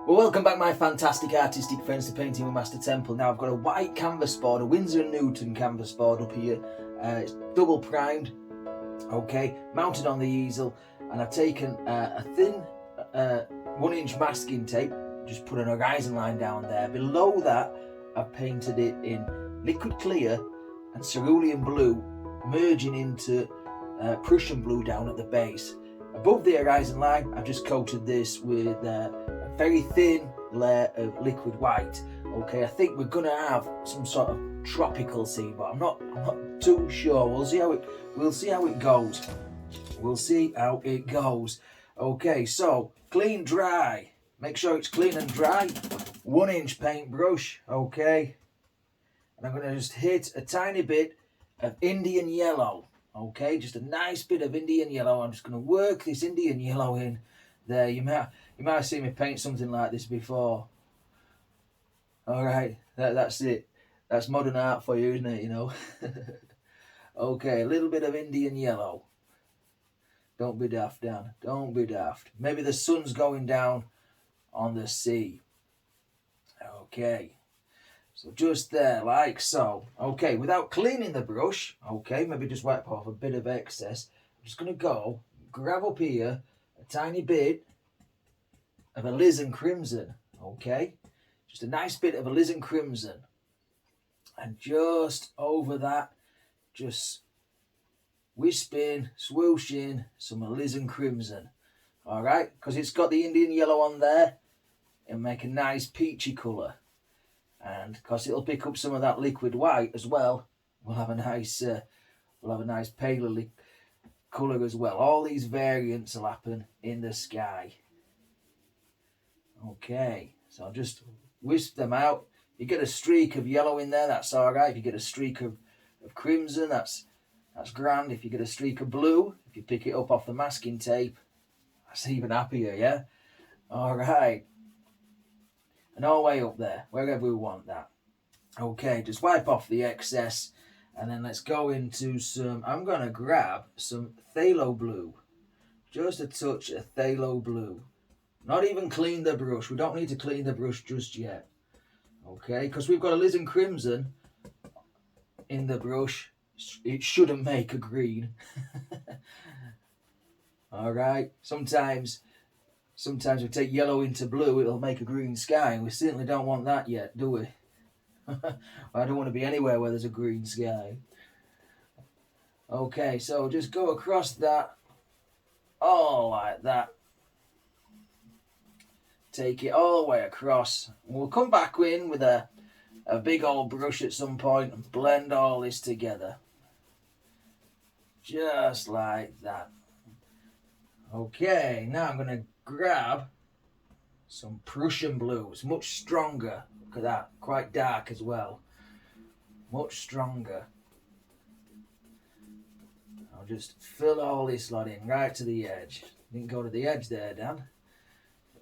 Well, welcome back my fantastic artistic friends to Painting with Master Temple. Now I've got a white canvas board, a Winsor & Newton canvas board up here. It's double primed, okay, mounted on the easel, and I've taken a thin 1-inch masking tape, just put an horizon line down there. Below that I've painted it in liquid clear and cerulean blue, merging into Prussian blue down at the base. Above the horizon line I've just coated this with a very thin layer of liquid white. Okay, I think we're gonna have some sort of tropical scene, but I'm not too sure. We'll see how it goes. We'll see how it goes. Okay, so clean dry. Make sure it's clean and dry. 1-inch paintbrush, okay. And I'm gonna just hit a tiny bit of Indian yellow. Okay, just a nice bit of Indian yellow. I'm just gonna work this Indian yellow in there. You might have seen me paint something like this before. All right, that's it. That's modern art for you, isn't it? You know. Okay, a little bit of Indian yellow. Don't be daft, Dan. Don't be daft. Maybe the sun's going down on the sea. Okay. So just there, like so. Okay, without cleaning the brush, okay, maybe just wipe off a bit of excess. I'm just going to grab up here a tiny bit of alizarin crimson, okay? Just a nice bit of alizarin crimson. And just over that, just wisp in, swoosh in some alizarin crimson. All right, because it's got the Indian yellow on there, it'll make a nice peachy colour. And because it'll pick up some of that liquid white as well, we'll have a nice paler colour as well. All these variants will happen in the sky. Okay, so I'll just wisp them out. You get a streak of yellow in there, that's all right. If you get a streak of crimson, that's grand. If you get a streak of blue, if you pick it up off the masking tape, that's even happier, yeah? All right. And all the way up there, wherever we want that. Okay, just wipe off the excess, and then let's go into some, I'm going to grab some phthalo blue. Just a touch of phthalo blue. Not even clean the brush. We don't need to clean the brush just yet. Okay, because we've got alizarin crimson in the brush. It shouldn't make a green. All right, sometimes we take yellow into blue, it'll make a green sky, and we certainly don't want that yet, do we? I don't want to be anywhere where there's a green sky. Okay, so just go across that, all like that. Take it all the way across. We'll come back in with a big old brush at some point and blend all this together. Just like that. Okay, now I'm going to grab some Prussian blue. It's much stronger. Look at that, quite dark as well. Much stronger. I'll just fill all this lot in right to the edge. Didn't go to the edge there, Dan.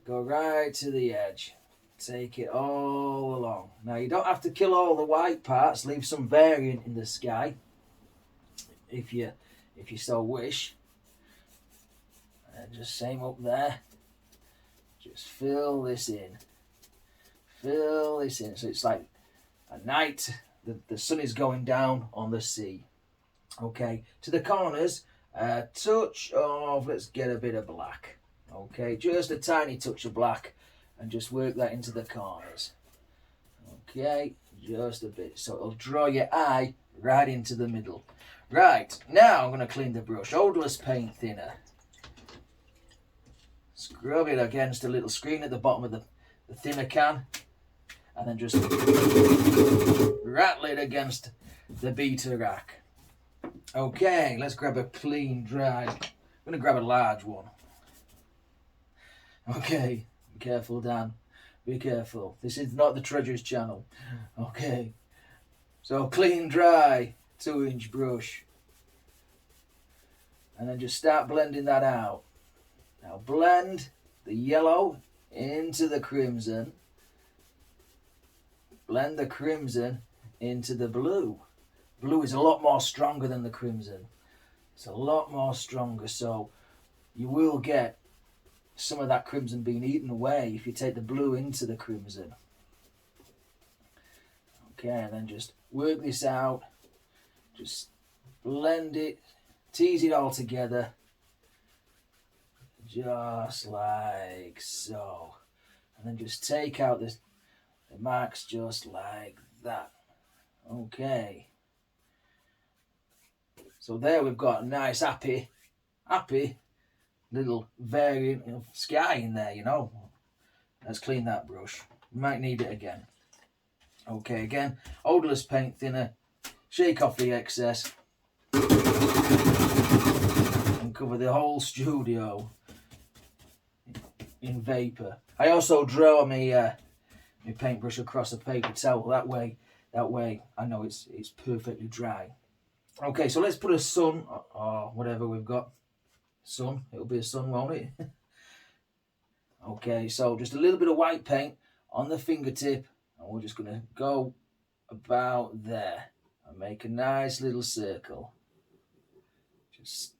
Go right to the edge. Take it all along. Now you don't have to kill all the white parts. Leave some variant in the sky, if you so wish. And just same up there. Just fill this in. Fill this in. So it's like a night. The sun is going down on the sea. Okay. To the corners, a touch of, let's get a bit of black. Okay, just a tiny touch of black, and just work that into the corners. Okay, just a bit. So it'll draw your eye right into the middle. Right, now I'm going to clean the brush. Odorless paint thinner. Scrub it against a little screen at the bottom of the thinner can, and then just rattle it against the beater rack. Okay, let's grab a clean, dry. I'm going to grab a large one. Okay, be careful, Dan. Be careful. This is not the Treasures channel. Okay, so clean, dry, 2-inch brush. And then just start blending that out. Now blend the yellow into the crimson. Blend the crimson into the blue. Blue is a lot more stronger than the crimson. It's a lot more stronger, so you will get some of that crimson being eaten away if you take the blue into the crimson. Okay, and then just work this out. Just blend it, tease it all together. Just like so. And then just take out the marks just like that. Okay. So there we've got a nice happy little variant of sky in there, you know. Let's clean that brush. We might need it again. Okay, again, odourless paint thinner. Shake off the excess. And cover the whole studio in vapour. I also draw my paintbrush across a paper towel. That way I know it's perfectly dry. Okay, so let's put a sun or whatever we've got. Sun, it'll be a sun, won't it? Okay, so just a little bit of white paint on the fingertip, and we're just going to go about there and make a nice little circle. Just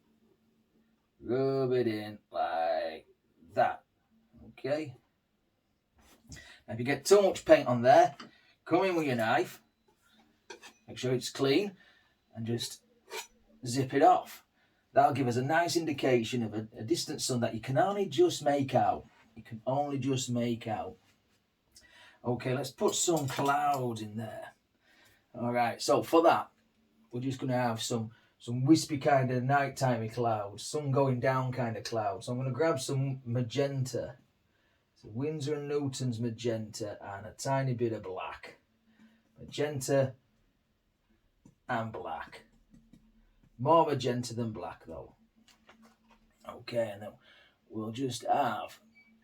rub it in like that. Okay. Now if you get too much paint on there, come in with your knife, make sure it's clean, and just zip it off. That'll give us a nice indication of a distant sun that you can only just make out. You can only just make out. Okay, let's put some clouds in there. All right, so for that, we're just going to have some wispy kind of nighttime clouds, sun going down kind of clouds. So I'm going to grab some magenta. So Winsor & Newton's magenta and a tiny bit of black. Magenta and black. More magenta than black though. Okay, and then we'll just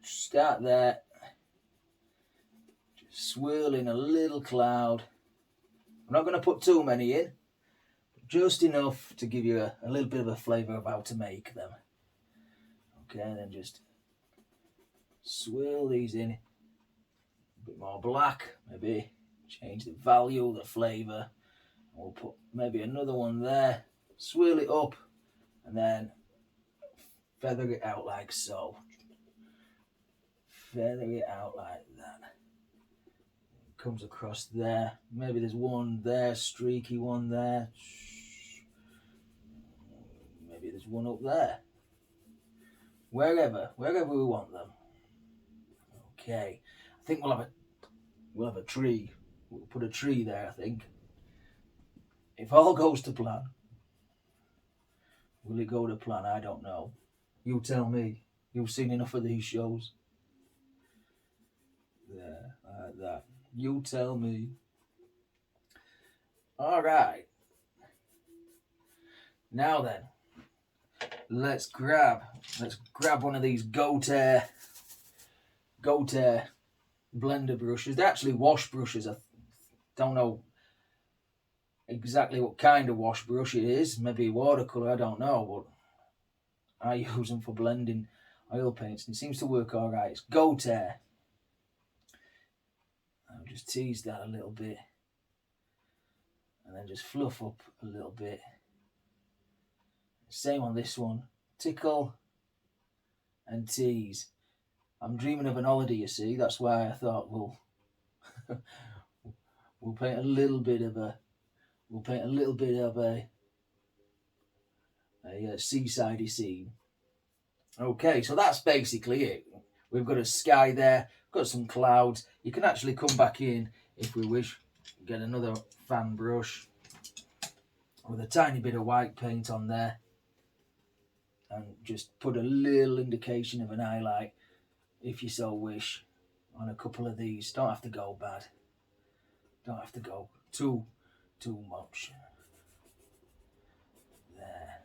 start there. Just swirl in a little cloud. I'm not going to put too many in. Just enough to give you a little bit of a flavour of how to make them. Okay, and then just swirl these in. A bit more black, maybe change the value, the flavour. We'll put maybe another one there. Swirl it up and then feather it out like so. Feather it out like that. It comes across there. Maybe there's one there, streaky one there. Maybe there's one up there. Wherever we want them. Okay. I think we'll have a tree. We'll put a tree there, I think. If all goes to plan. Will it go to plan? I don't know. You tell me. You've seen enough of these shows. There, like that. You tell me. All right. Now then, let's grab one of these Goat Air blender brushes. They're actually wash brushes. I don't know exactly what kind of wash brush it is. Maybe watercolour, I don't know, but I use them for blending oil paints and it seems to work all right. It's Goat Air. I'll just tease that a little bit and then just fluff up a little bit. Same on this one. Tickle and tease. I'm dreaming of an holiday, you see. That's why I thought we'll paint a little bit of a seaside scene. Okay, so that's basically it. We've got a sky there, got some clouds. You can actually come back in if we wish. Get another fan brush with a tiny bit of white paint on there and just put a little indication of an highlight if you so wish on a couple of these. Don't have to go bad. Don't have to go too much. There.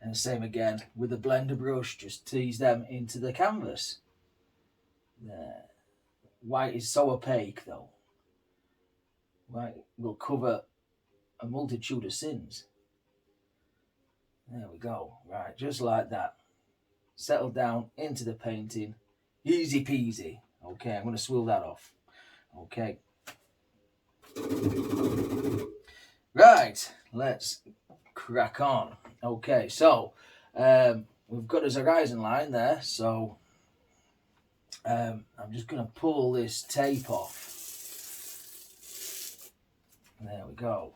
And same again with the blender brush, just tease them into the canvas. There. White is so opaque though. White will cover a multitude of sins. There we go. Right, just like that. Settle down into the painting. Easy peasy. Okay, I'm going to swirl that off. Okay. Right, let's crack on. Okay, so We've got his horizon line there, so I'm just going to pull this tape off. There we go.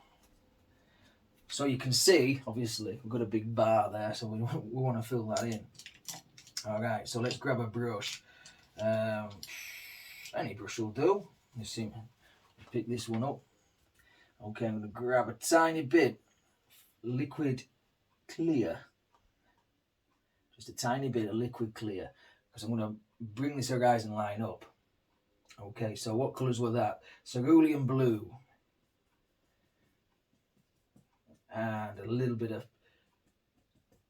So you can see, obviously, we've got a big bar there, so we want to fill that in. All right, so let's grab a brush. Any brush will do. You see, pick this one up. Okay, I'm going to grab a tiny bit liquid clear. Just a tiny bit of liquid clear, because I'm going to bring this horizon line up. Okay, so what colours were that? Cerulean blue. And a little bit of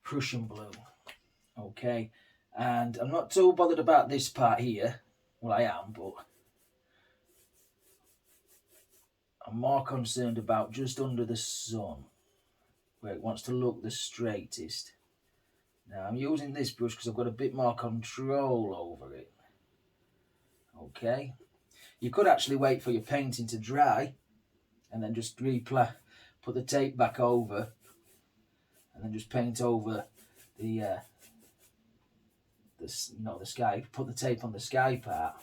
Prussian blue. Okay, and I'm not too bothered about this part here. Well, I am, but I'm more concerned about just under the sun, where it wants to look the straightest. Now, I'm using this brush because I've got a bit more control over it. Okay, you could actually wait for your painting to dry and then just put the tape back over and then just paint over the sky. Put the tape on the sky part.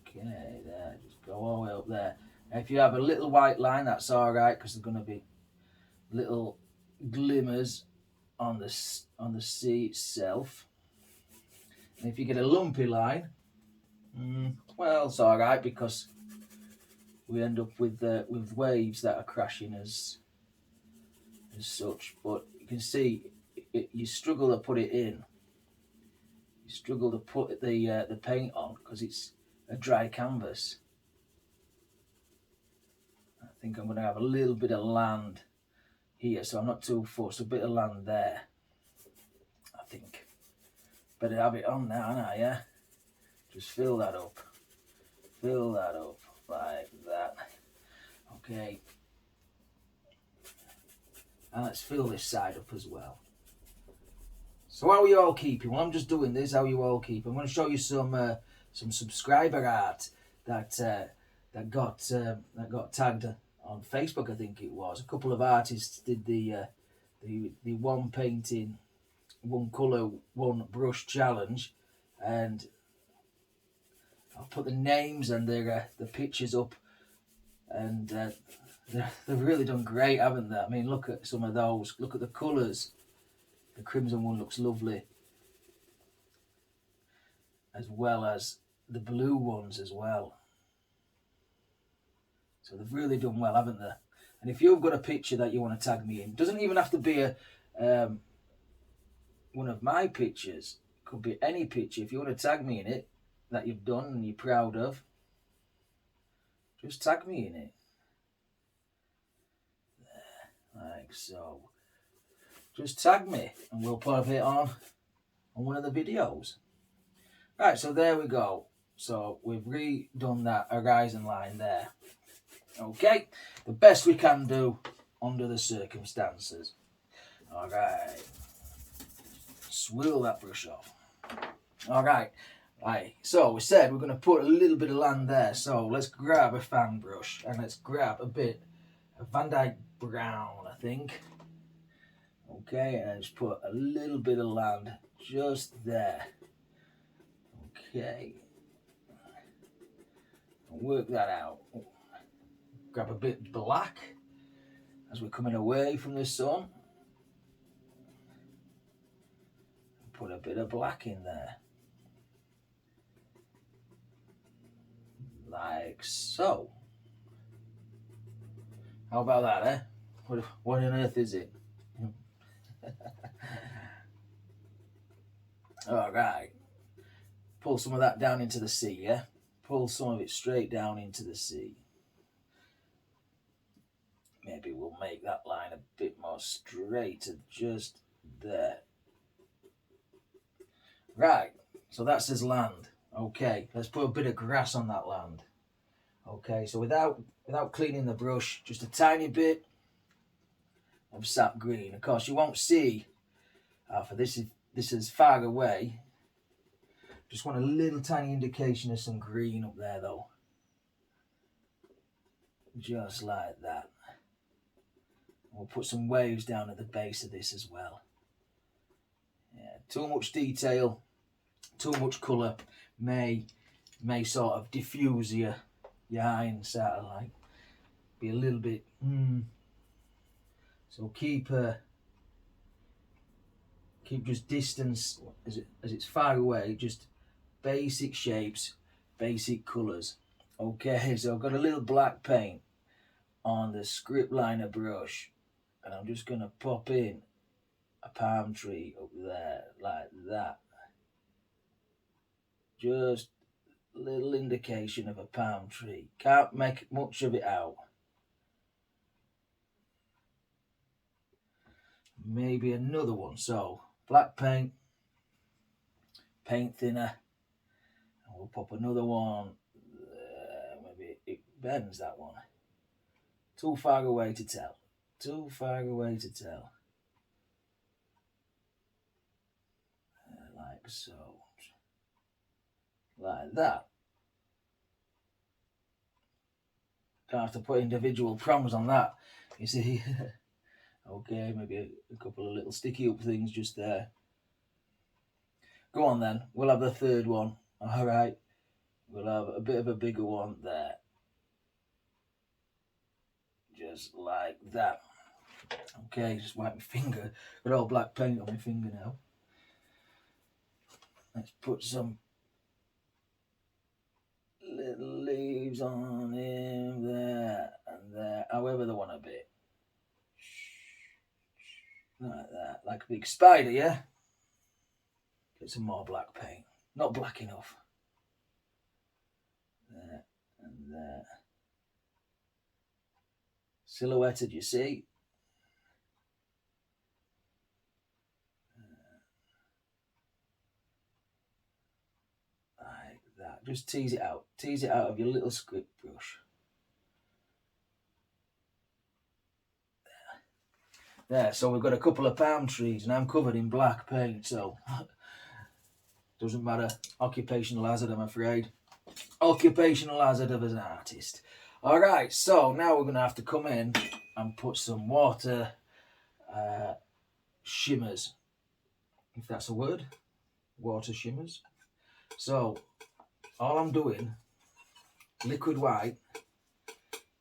Okay, there, just go all the way up there. Now, if you have a little white line, that's all right, because there's going to be little glimmers on the sea itself. And if you get a lumpy line, well, it's all right, because we end up with waves that are crashing as such. But you can see you struggle to put it in. You struggle to put the paint on because it's a dry canvas. I think I'm going to have a little bit of land here, so I'm not too fussed. A bit of land there. I think better have it on now, aren't I? Yeah. Just fill that up. Fill that up like that. Okay. And let's fill this side up as well. So how are you all keeping? Well, I'm just doing this. How are you all keeping? I'm going to show you some subscriber art that got tagged on Facebook. I think it was a couple of artists did the one painting, one colour, one brush challenge, and I'll put the names and the pictures up, and they've really done great, haven't they? I mean, look at some of those. Look at the colours. The crimson one looks lovely, as well as the blue ones as well. So they've really done well, haven't they? And if you've got a picture that you want to tag me in, doesn't even have to be one of my pictures. It could be any picture. If you want to tag me in it that you've done and you're proud of, just tag me in it. There, like so. Just tag me and we'll put it on one of the videos. Right, so there we go. So we've redone that horizon line there. Okay, the best we can do under the circumstances. All right, swirl that brush off. All right, so we said we're going to put a little bit of land there. So let's grab a fan brush and let's grab a bit of Van Dyke Brown, I think. Okay, and just put a little bit of land just there. Okay, and work that out. Grab a bit black as we're coming away from the sun. Put a bit of black in there. Like so. How about that, eh? What on earth is it? Alright. Pull some of that down into the sea, yeah? Pull some of it straight down into the sea. Maybe we'll make that line a bit more straight, just there. Right, so that's his land. Okay, let's put a bit of grass on that land. Okay, so without cleaning the brush, just a tiny bit of sap green. Of course, you won't see, for this is far away. Just want a little tiny indication of some green up there though. Just like that. We'll put some waves down at the base of this as well. Yeah, too much detail, too much colour may sort of diffuse your iron satellite. Be a little bit. So keep just distance as it's far away. Just basic shapes, basic colours. Okay, so I've got a little black paint on the script liner brush, and I'm just going to pop in a palm tree up there like that. Just a little indication of a palm tree. Can't make much of it out. Maybe another one. So black paint, paint thinner, and we'll pop another one there. Maybe it bends, that one. Too far away to tell. Too far away to tell. Like so. Like that. Don't have to put individual proms on that, you see. Okay, maybe a couple of little sticky up things just there. Go on then, we'll have the third one. Alright, we'll have a bit of a bigger one there. Just like that. Okay, just wipe my finger. Got all black paint on my finger now. Let's put some little leaves on him there and there, however they want to be. Like that, like a big spider, yeah? Get some more black paint. Not black enough. There and there. Silhouetted, you see? Like that. Just tease it out. Tease it out of your little script brush. There, so we've got a couple of palm trees and I'm covered in black paint, so doesn't matter. Occupational hazard, I'm afraid. Occupational hazard of an artist. Alright, so now we're going to have to come in and put some water shimmers, if that's a word. Water shimmers. So, all I'm doing, liquid white,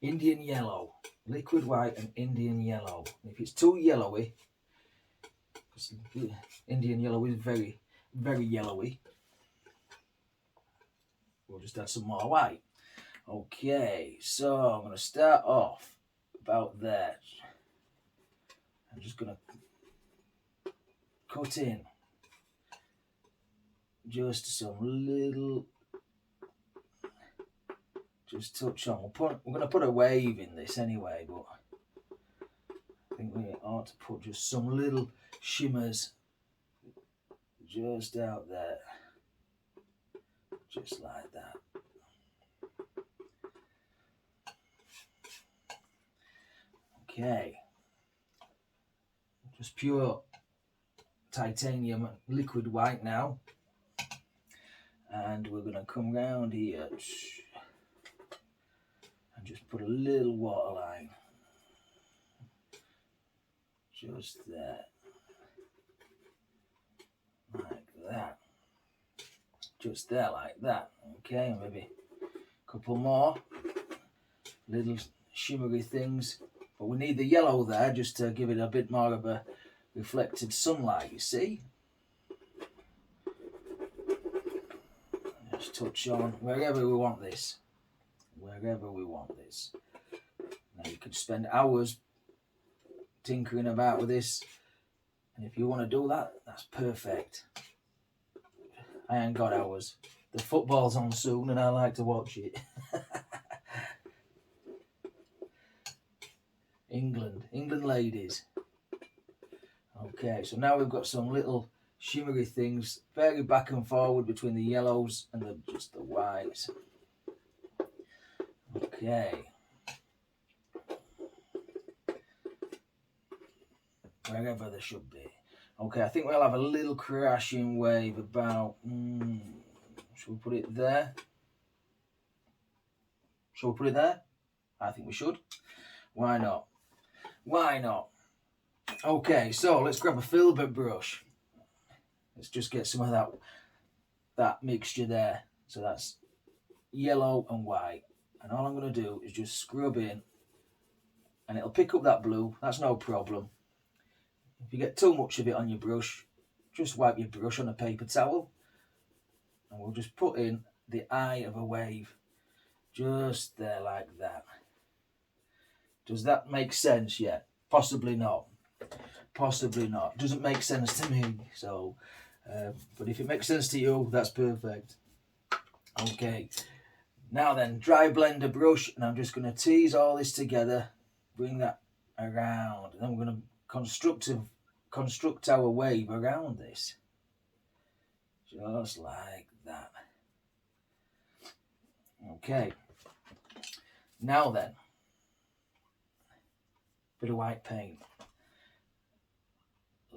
Indian yellow. Liquid white and Indian yellow. If it's too yellowy, Indian yellow is very, very yellowy, we'll just add some more white. Okay, so I'm going to start off about there. I'm just going to cut in just some little, just touch on. We're going to put a wave in this anyway, but I think we ought to put just some little shimmers just out there, just like that. Okay, just pure titanium liquid white now, and we're going to come round here and just put a little waterline just there, like that, just there like that. Okay, maybe a couple more little shimmery things, but we need the yellow there just to give it a bit more of a reflected sunlight, you see. Just touch on wherever we want this, wherever we want this. Now you could spend hours tinkering about with this, and if you want to do that, that's perfect. I ain't got hours. The football's on soon and I like to watch it. England ladies. Okay, so now we've got some little shimmery things, very back and forward between the yellows and just the whites. Okay. Wherever there should be. Okay, I think we'll have a little crashing wave about, should we put it there? Shall we put it there? I think we should. Why not? Why not? Okay, so let's grab a filbert brush. Let's just get some of that mixture there. So that's yellow and white. And all I'm going to do is just scrub in, and it'll pick up that blue. That's no problem. If you get too much of it on your brush, just wipe your brush on a paper towel, and we'll just put in the eye of a wave just there like that. Does that make sense yet? Possibly not. Possibly not. Doesn't make sense to me. So, but if it makes sense to you, that's perfect. Okay. Now then, dry blender brush, and I'm just going to tease all this together, bring that around, and then we're going to construct our wave around this, just like that. Okay. Now then, bit of white paint.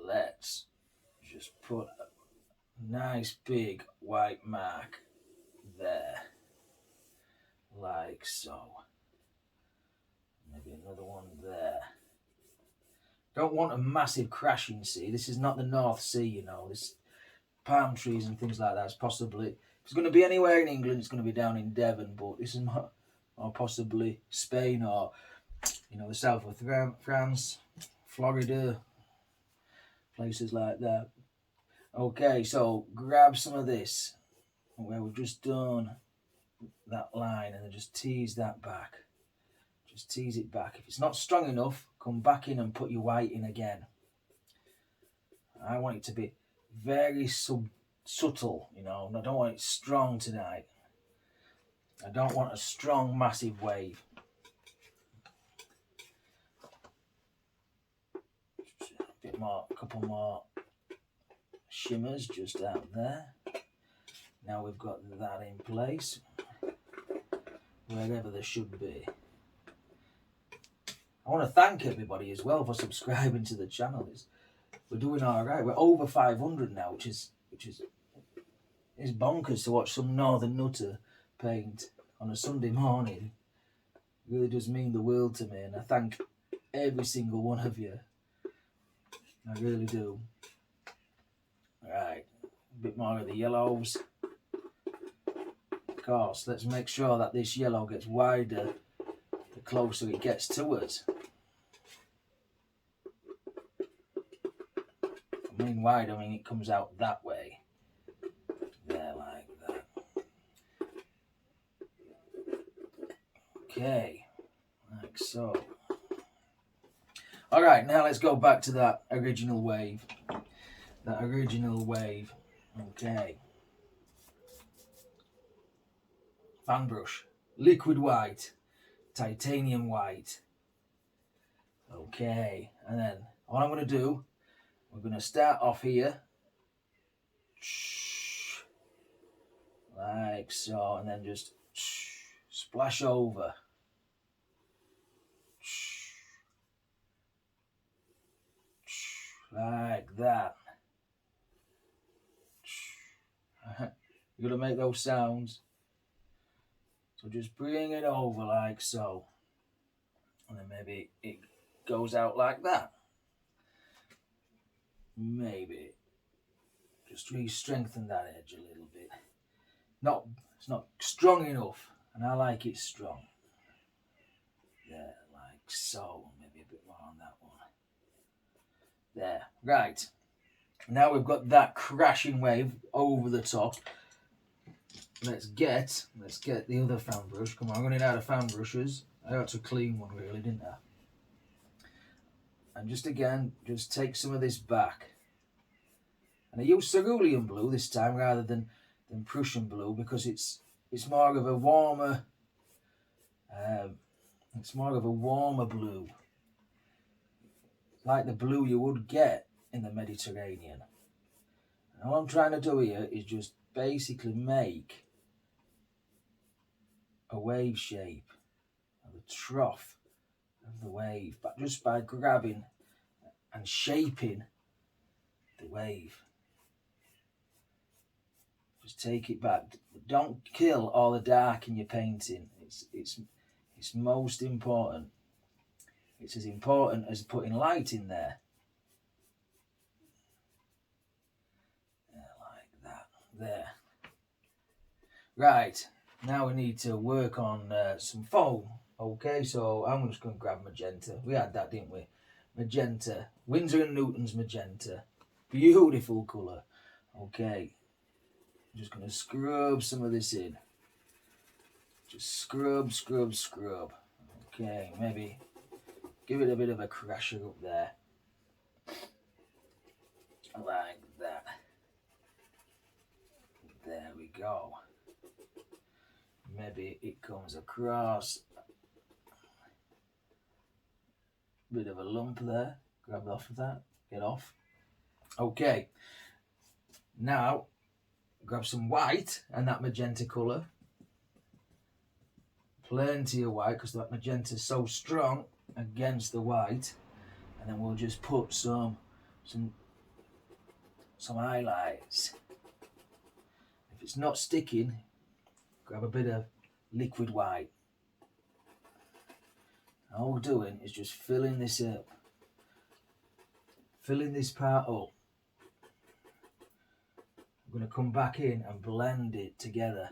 Let's just put a nice big white mark there, like so. Maybe another one there. Don't want a massive crashing sea. This is not the North Sea, you know. This palm trees and things like that. It's possibly, if it's going to be anywhere in England, it's going to be down in Devon, but this is more, or possibly Spain, or the south of France, Florida, places like that. Okay, so grab some of this where we've just done that line, and then just tease that back. Just tease it back. If it's not strong enough, come back in and put your white in again. I want it to be very subtle, I don't want it strong tonight. I don't want a strong, massive wave. A bit more, a couple more shimmers just out there. Now we've got that in place, wherever there should be. I want to thank everybody as well for subscribing to the channel. We're doing all right. We're over 500 now, which is bonkers to watch some northern nutter paint on a Sunday morning. It really does mean the world to me, and I thank every single one of you. I really do. Right, a bit more of the yellows. Of course, let's make sure that this yellow gets wider the closer it gets to us. I mean wide, I mean it comes out that way. There, like that. Okay, like so. Alright, now let's go back to that original wave. Okay. Fan brush. Liquid white. Titanium white. Okay, and then all I'm going to do, we're going to start off here. Like so, and then just splash over. Like that. You're going to make those sounds. So just bring it over like so. And then maybe it goes out like that. Maybe. Just re-strengthen that edge a little bit. It's not strong enough. And I like it strong. There, like so. Maybe a bit more on that one. There. Right. Now we've got that crashing wave over the top. Let's get the other fan brush. Come on, I'm running out of fan brushes. I had to clean one really, didn't I? And just take some of this back. And I use cerulean blue this time rather than Prussian blue, because it's more of a warmer blue, like the blue you would get in the Mediterranean. And all I'm trying to do here is just basically make a wave shape of the trough of the wave, but just by grabbing and shaping the wave. Just take it back. Don't kill all the dark in your painting. It's most important. It's as important as putting light in there. Right, now we need to work on some foam. Okay, so I'm just going to grab magenta. We had that, didn't we? Magenta. Winsor & Newton's magenta. Beautiful colour. Okay, I'm just going to scrub some of this in. Just scrub, scrub, scrub. Okay, maybe give it a bit of a crasher up there. Like that. There we go. Maybe it comes across. Bit of a lump there. Grab off of that. Get off. Okay. Now, grab some white and that magenta colour. Plenty of white because that magenta is so strong against the white. And then we'll just put some highlights. If it's not sticking, grab a bit of liquid white. All we're doing is just filling this up. Filling this part up. I'm going to come back in and blend it together.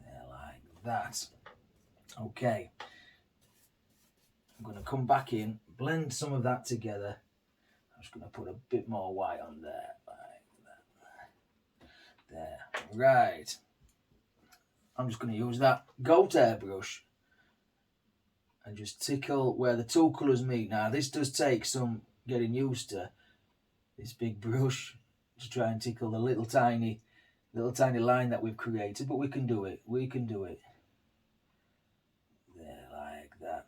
There, like that. Okay. I'm going to come back in, blend some of that together. I'm just going to put a bit more white on there, like that. There. Right. I'm just going to use that goat hair brush and just tickle where the two colours meet. Now, this does take some getting used to, this big brush, to try and tickle the little tiny line that we've created, but we can do it. We can do it. There, like that.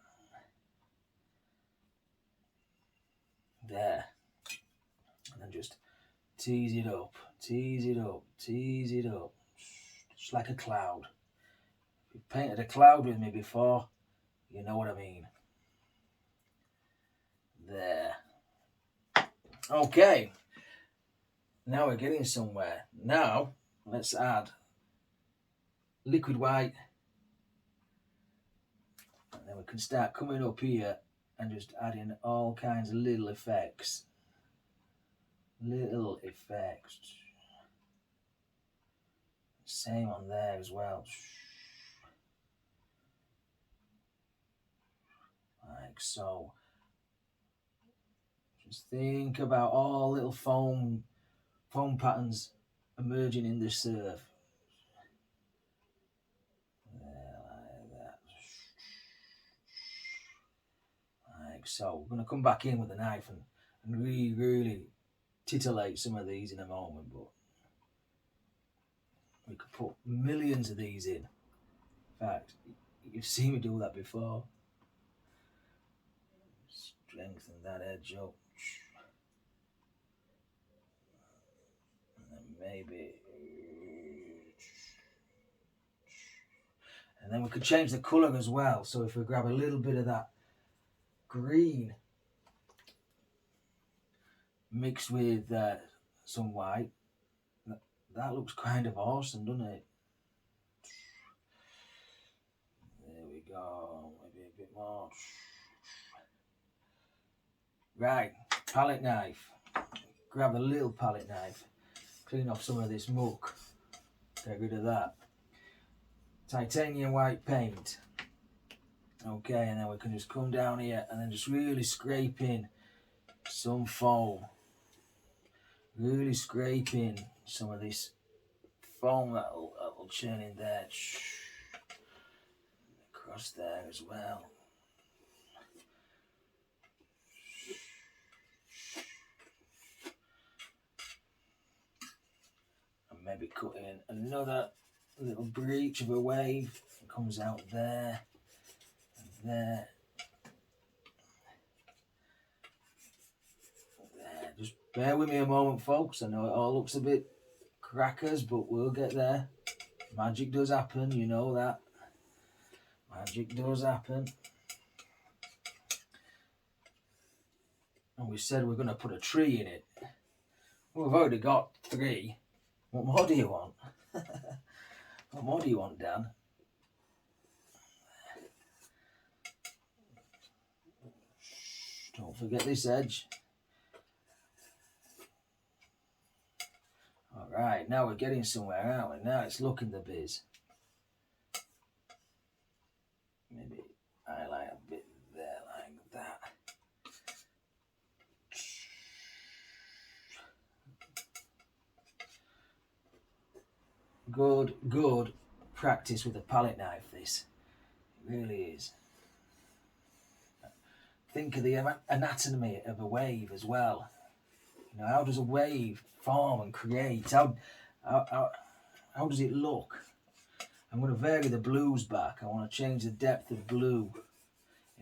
There. And then just tease it up, tease it up, tease it up. Just like a cloud. If you've painted a cloud with me before, you know what I mean. There. Okay. Now we're getting somewhere. Now, let's add liquid white. And then we can start coming up here and just adding all kinds of little effects. Little effects. Same on there as well. Like so. Just think about all little foam patterns emerging in the surf. There, like that. Like so. We're going to come back in with a knife and really titillate some of these in a moment, but we could put millions of these in. In fact, you've seen me do that before. Strengthen that edge up. And then maybe. And then we could change the colour as well. So if we grab a little bit of that green mixed with some white, that looks kind of awesome, doesn't it? There we go. Maybe a bit more. Right, palette knife. Grab a little palette knife. Clean off some of this muck. Get rid of that. Titanium white paint. Okay, and then we can just come down here and then just really scrape in some foam. Really scrape in some of this foam that'll churn in there. Across there as well. And maybe cut in another little breach of a wave. It comes out there and there. There. Just bear with me a moment, folks. I know it all looks a bit crackers, but we'll get there. Magic does happen, you know that. Magic does happen. And we said we're going to put a tree in it. Well, we've already got 3. What more do you want? What more do you want, Dan? Don't forget this edge. Right, now we're getting somewhere, aren't we? Now it's looking the biz. Maybe highlight a bit there like that. Good practice with a palette knife, this. It really is. Think of the anatomy of a wave as well. You know, how does a wave form and create? How does it look? I'm going to vary the blues back. I want to change the depth of blue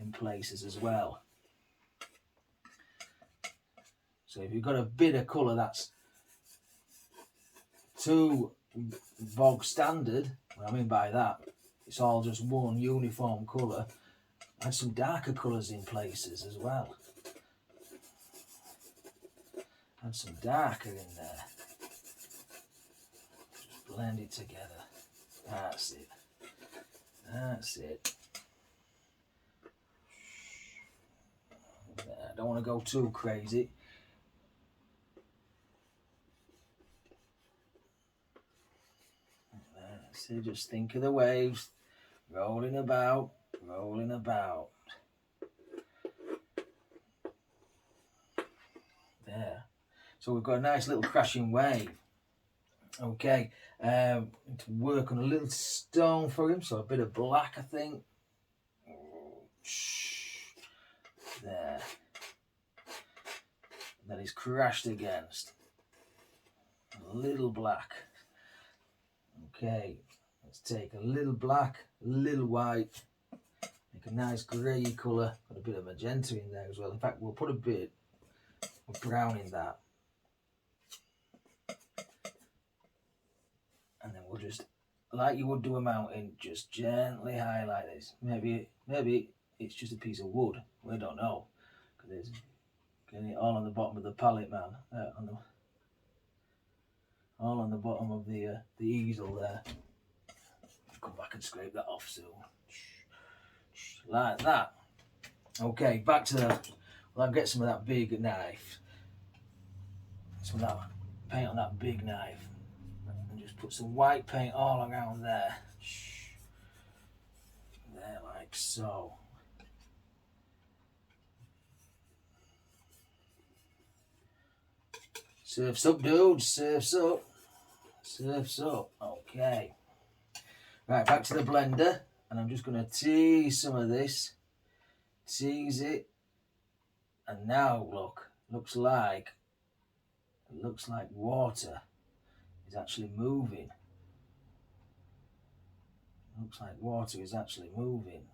in places as well. So if you've got a bit of colour that's too bog standard, what I mean by that, it's all just one uniform colour, add some darker colours in places as well. Add some darker in there. Just blend it together. That's it. That's it. I don't want to go too crazy. So just think of the waves rolling about, rolling about. There. So we've got a nice little crashing wave. Okay, to work on a little stone for him, so a bit of black, I think. There. That is crashed against. A little black. Okay, let's take a little black, a little white, make a nice grey colour, put a bit of magenta in there as well. In fact, we'll put a bit of brown in that. And then we'll just, like you would do a mountain, just gently highlight this. Maybe it's just a piece of wood. We don't know. Because it's getting it all on the bottom of the palette, man. All on the bottom of the easel there. Come back and scrape that off soon. Like that. Okay, back to the... Well, I'll get some of that big knife. Some of that paint on that big knife. And just put some white paint all around there. There, like so. Surf's up, dudes. Surf's up. Surf's up. Okay. Right, back to the blender. And I'm just going to tease some of this. Tease it. And now, look. Looks like water is actually moving. Looks like water is actually moving.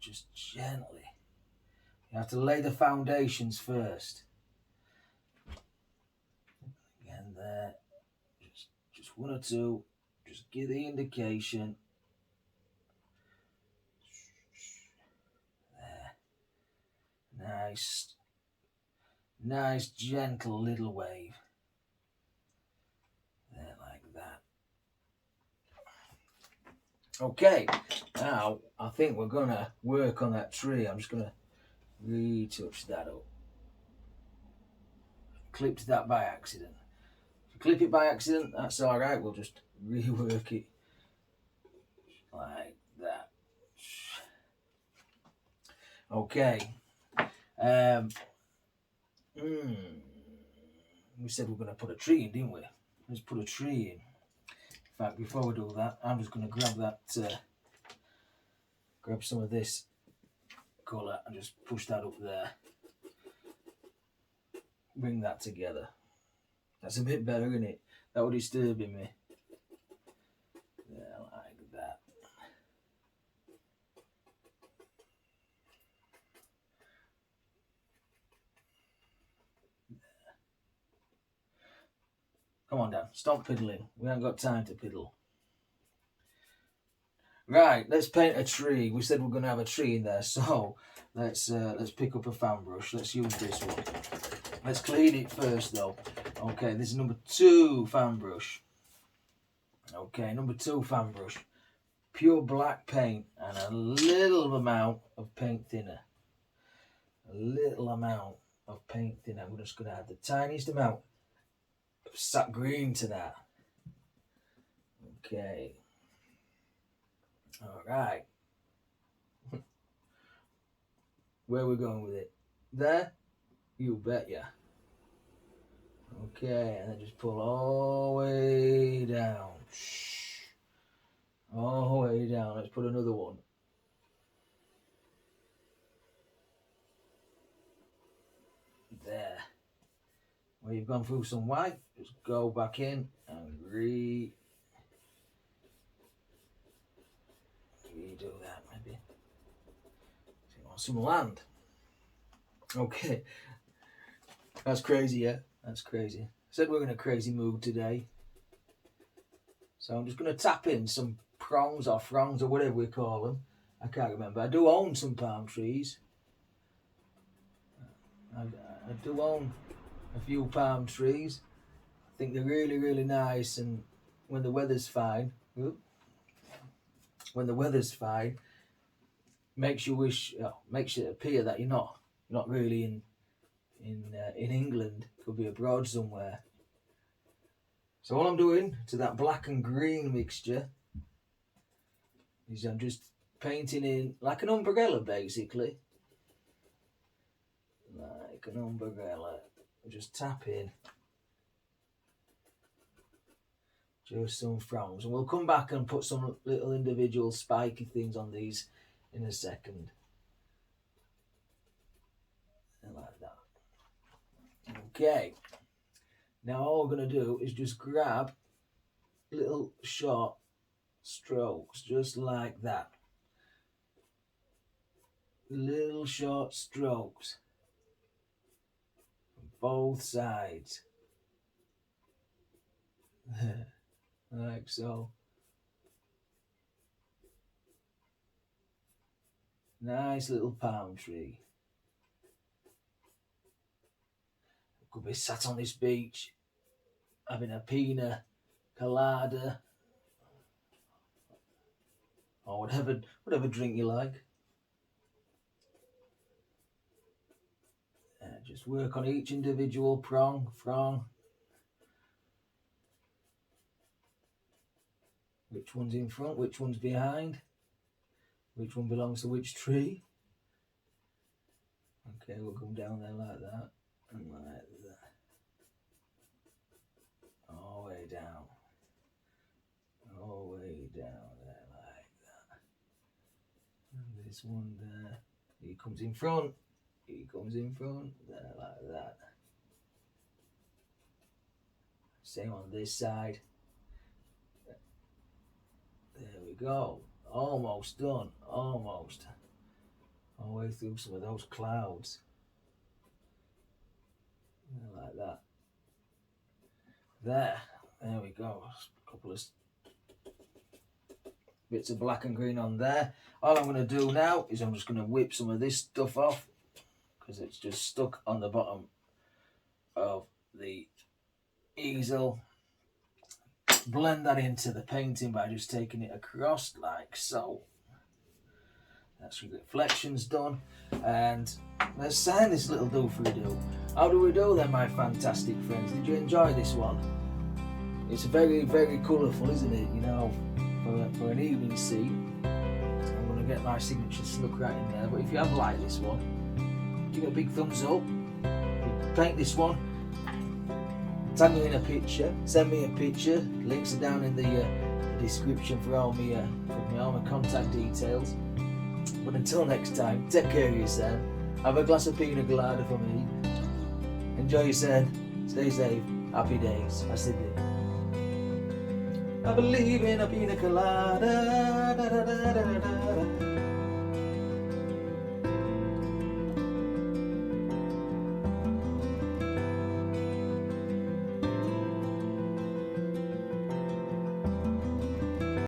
Just gently. You have to lay the foundations first. Again there. Just one or two. Just give the indication. There. Nice gentle little wave. There, like that. Okay, now I think we're gonna work on that tree. I'm just gonna retouch that up. Clipped that by accident. If you clip it by accident, that's alright, we'll just rework it like that. Okay. We said we're going to put a tree in, didn't we? Let's put a tree in. In fact, before we do that, I'm just going to grab that, grab some of this colour and just push that up there. Bring that together. That's a bit better, isn't it? That was disturbing me. Yeah, like that. Come on, Dan. Stop piddling. We haven't got time to piddle. Right, let's paint a tree. We said we're going to have a tree in there, so let's pick up a fan brush. Let's use this one. Let's clean it first, though. Okay, this is number 2 fan brush. Okay, number 2 fan brush. Pure black paint and a little amount of paint thinner. A little amount of paint thinner. We're just going to add the tiniest amount of sap green to that. Okay. All right. Where we going with it? There? You bet ya. Okay, and then just pull all the way down. All the way down. Let's put another one. There. Where you've gone through some white, just go back in and redo that maybe. So you want some land. Okay. That's crazy, yeah? That's crazy. I said we're in a crazy mood today. So I'm just going to tap in some prongs or frongs or whatever we call them. I can't remember. I do own some palm trees. I do own a few palm trees. I think they're really, really nice, and when the weather's fine, makes you wish, makes it appear that you're not really in England. Could be abroad somewhere. So all I'm doing to that black and green mixture is I'm just painting in like an umbrella, basically. Like an umbrella. Just tap in. Just some fronds. And we'll come back and put some little individual spiky things on these in a second. And like that. Okay. Now all we're going to do is just grab little short strokes, just like that. Little short strokes. Both sides. Like so. Nice little palm tree. Could be sat on this beach having a pina colada or whatever drink you like. Just work on each individual frong. Which one's in front, which one's behind, which one belongs to which tree. Okay, we'll come down there like that, and like that. All the way down. All the way down there like that. And this one there, he comes in front, there like that. Same on this side. There we go. Almost done. Almost. All the way through some of those clouds. Like that. There we go. A couple of bits of black and green on there. All I'm going to do now is I'm just going to whip some of this stuff off because it's just stuck on the bottom of the easel. Blend that into the painting by just taking it across like so. That's your reflections done, and let's sign this little do-for-do. How do we do then, my fantastic friends? Did you enjoy this one? It's very, very colourful, isn't it? You know, for an evening scene. I'm going to get my signature snuck right in there, but if you have liked this one, give it a big thumbs up. Paint this one. Tag me in a picture, send me a picture. Links are down in the description for all my contact details. But until next time, take care of yourself. Have a glass of pina colada for me. Enjoy yourself. Stay safe. Happy days. I said it. I believe in a pina colada. Da, da, da, da, da, da.